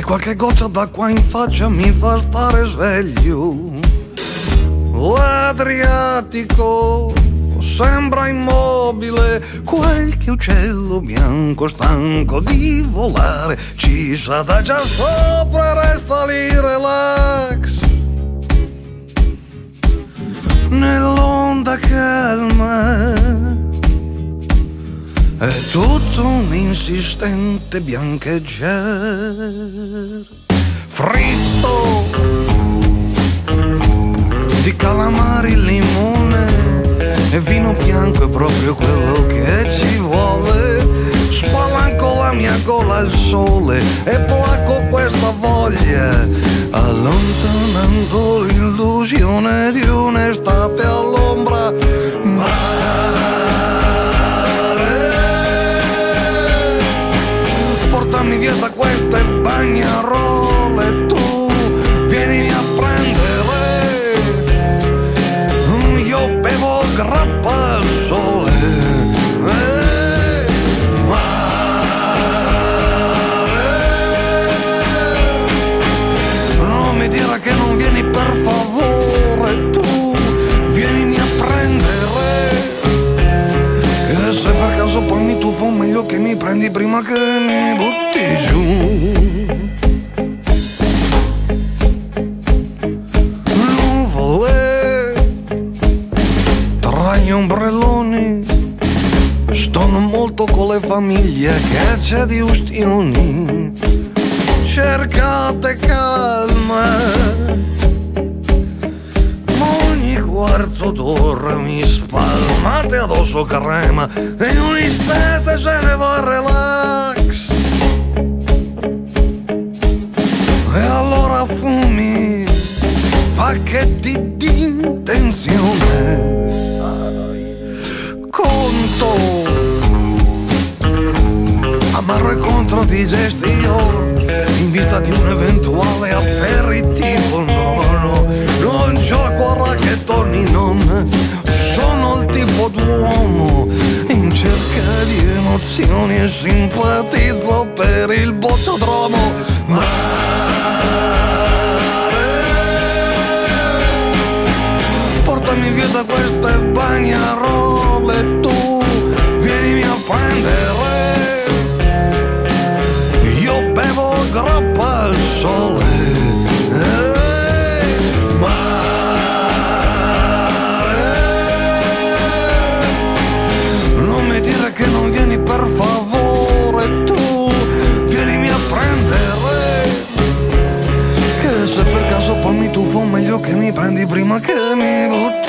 qualche goccia d'acqua in faccia mi fa stare sveglio. L'Adriatico sembra immobile, qualche uccello bianco stanco di volare ci s'adagia sopra e resta lì relax. Nell'onda calma è tutto un insistente biancheggiare. Fritto di calamari, limone e vino bianco è proprio quello che ci vuole. Spalanco la mia gola al sole e placo questa voglia, allontanando l'illusione di un'estate all'ombra. Portami via da queste bagnarole, tu vienimi a prendere, io bevo grappa al sole. Non mi dire che non vieni, per favore, tu vienimi a prendere, e se per caso poi mi tuffo meglio che mi prendi prima che mi butti giù. Nuvole tra gli ombrelloni, stono molto con le famiglie che c'è di ustioni. Cercate calma, ogni quarto d'ora mi spalmate addosso crema e in un istante se ne va relax. E allora fumi pacchetti di intenzione, conto amaro e controdigestivo in vista di un eventuale aperitivo. No, non gioco a racchettoni, non sono il tipo d'uomo in cerca di emozioni e simpatizzo per il bozzodromo. Portami via da queste bagnarole, tu vienimi a prendere, io bevo grappa al sole. Non mi dire che non vieni, per favore, tu vienimi a prendere, che se per caso poi mi tuffo meglio che mi prendi prima che mi butti